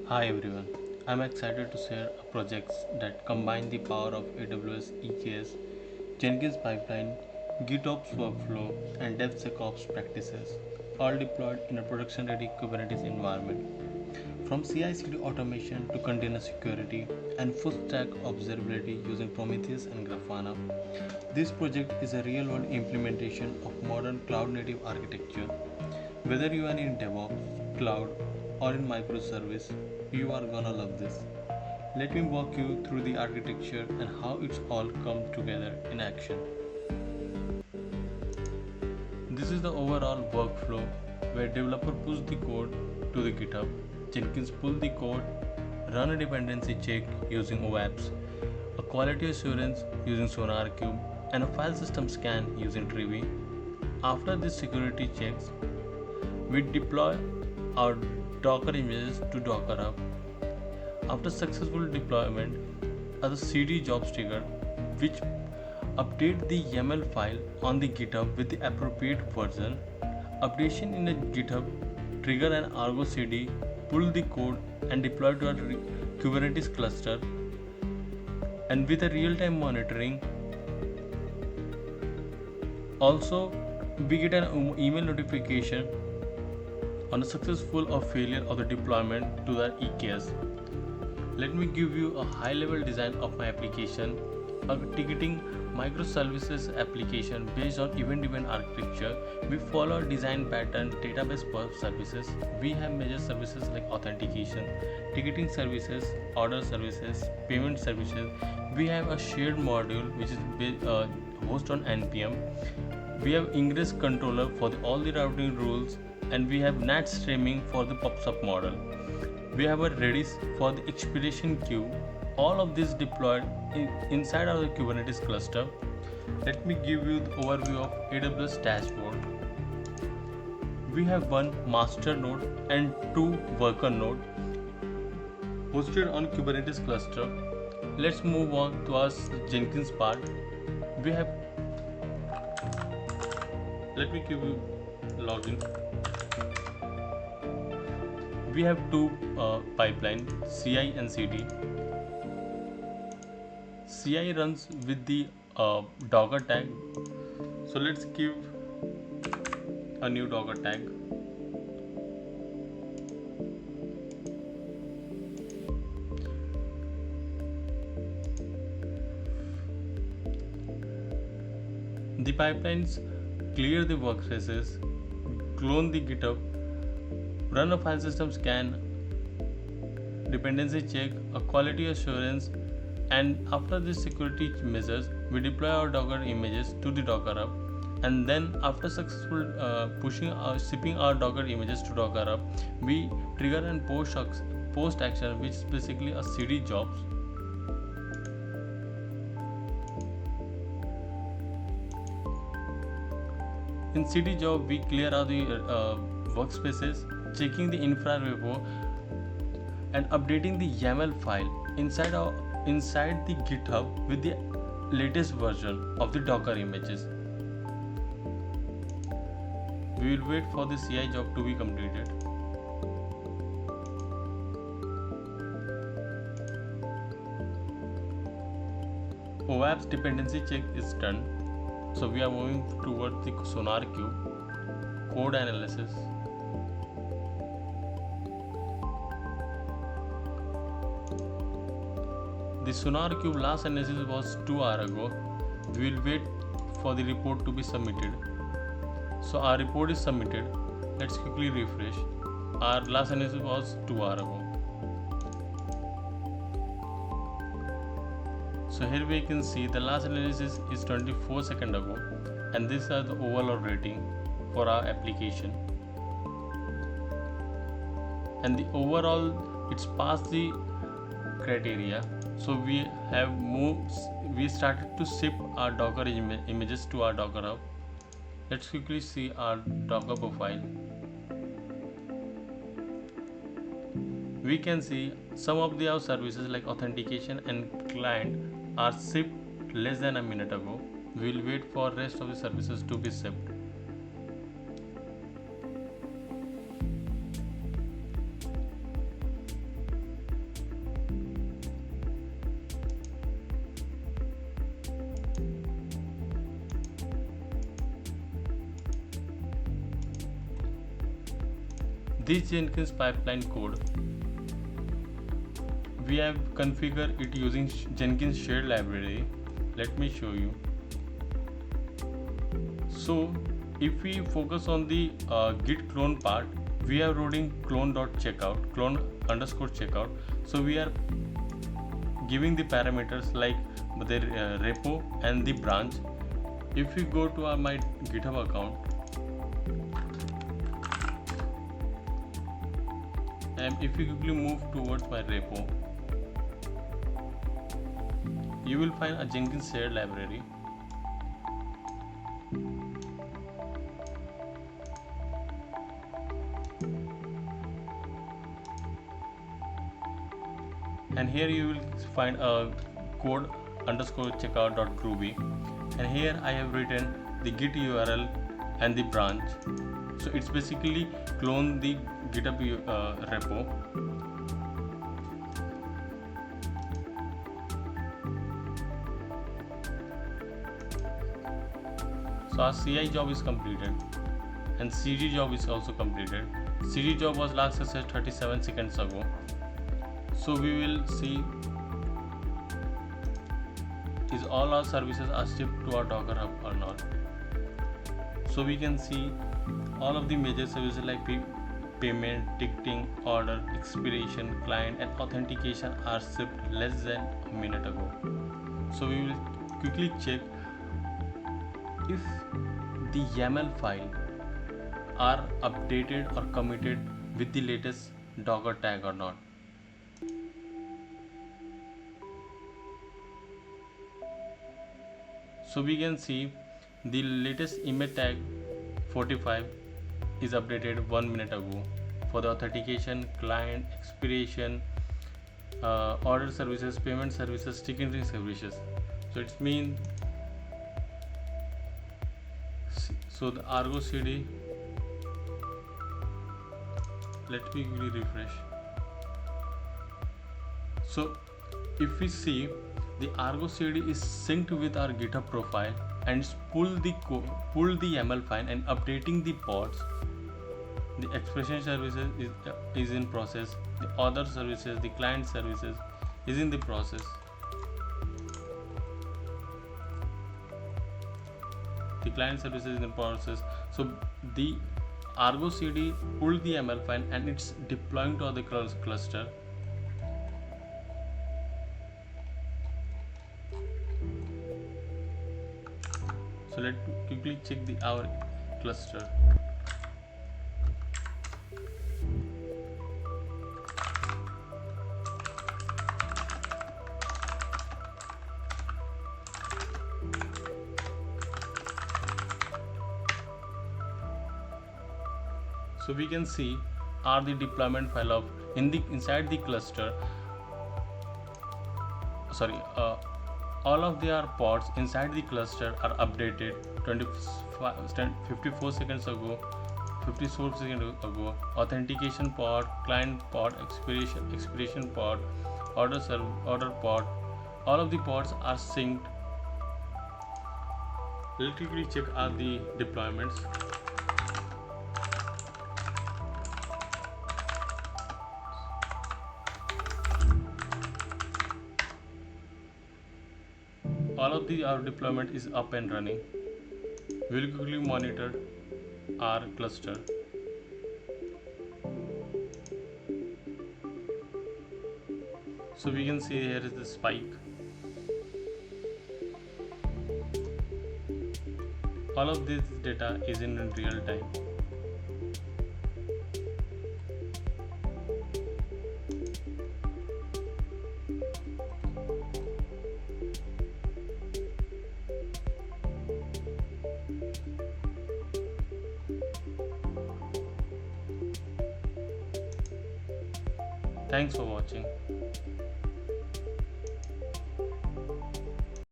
Hi everyone, I'm excited to share projects that combine the power of AWS EKS, Jenkins pipeline, gitOps workflow, and devSecOps practices, all deployed in a production ready Kubernetes environment. From CI/CD automation to container security and full stack observability using Prometheus and Grafana, this project is a real world implementation of modern cloud native architecture. Whether you are in DevOps, cloud, or in microservice, you are gonna love this. Let me walk you through the architecture and how it's all come together in action. This is the overall workflow where developer push the code to the GitHub, Jenkins pull the code, run a dependency check using OAPS, a quality assurance using SonarQube, and a file system scan using Trivi. After these security checks, we deploy our Docker images to Docker Hub. After successful deployment, a CD jobs trigger, which update the YAML file on the GitHub with the appropriate version. Updation in a GitHub trigger an Argo CD, pull the code and deploy to our Kubernetes cluster. And with a real-time monitoring, also we get an email notification on a successful or failure of the deployment to the EKS. Let me give you a high level design of my application, a ticketing microservices application based on event-driven architecture. We follow a design pattern, database per services. We have major services like authentication, ticketing services, order services, payment services. We have a shared module which is hosted on NPM. We have ingress controller for all the routing rules, and we have NAT streaming for the pops up model. We have a Redis for the expiration queue. All of this deployed inside our Kubernetes cluster. Let me give you the overview of AWS dashboard. We have one master node and two worker node hosted on Kubernetes cluster. Let's move on to our Jenkins part. We have let me give you login. We have two pipeline, CI and CD. CI runs with the Docker tag. So let's give a new Docker tag. The pipelines clear the workspaces, clone the GitHub, run a file system scan, dependency check, a quality assurance, and after these security measures, we deploy our Docker images to the Docker Hub. And then after successful shipping our Docker images to Docker Hub, we trigger and post action, which is basically a CD jobs. In CD job, we clear out the workspaces, checking the infra repo, and updating the YAML file inside the GitHub with the latest version of the Docker images. We will wait for the CI job to be completed. OAPS dependency check is done. So we are moving towards the SonarQube code analysis. The SonarQube last analysis was 2 hours ago. We will wait for the report to be submitted. So our report is submitted. Let's quickly refresh. Our last analysis was 2 hours ago. So here we can see the last analysis is 24 seconds ago, and these are the overall rating for our application. And the overall it's passed the criteria. So we started to ship our Docker images to our Docker Hub. Let's quickly see our Docker profile. We can see some of our services like authentication and client are shipped less than a minute ago. We will wait for rest of the services to be shipped. This Jenkins pipeline code, we have configured it using Jenkins shared library. Let me show you. So if we focus on the git clone part, we are loading clone.checkout, clone underscore checkout. So we are giving the parameters like the repo and the branch. If we go to my GitHub account, and if you quickly move towards my repo, you will find a Jenkins shared library. And here you will find a code underscore checkout.groovy, and here I have written the git URL and the branch. So it's basically clone the GitHub repo. So our CI job is completed and CD job is also completed. CD job was last accessed 37 seconds ago. So we will see is all our services are shipped to our Docker Hub or not. So we can see all of the major services like payment, ticketing, order, expiration, client and authentication are shipped less than a minute ago. So we will quickly check if the YAML file are updated or committed with the latest Docker tag or not. So we can see the latest image tag 45 is updated 1 minute ago for the authentication, client, expiration, order services, payment services, ticketing services. So it means, so the Argo CD, let me quickly refresh. So if we see, the Argo CD is synced with our GitHub profile and it's pulled the YAML file and updating the pods. The expression services is in process. The other services, the client services is in the process. The client services is in process. So the Argo CD pulled the YAML file and it's deploying to other cluster. So let's quickly check our cluster. So we can see are the deployment file of inside the cluster. Sorry, all of their pods inside the cluster are updated 54 seconds ago, 54 seconds ago. Authentication pod, client pod, expiration pod, order pod. All of the pods are synced. Let's quickly check are the deployments. All of our deployment is up and running. We will quickly monitor our cluster. So we can see here is the spike. All of this data is in real time. Thanks for watching.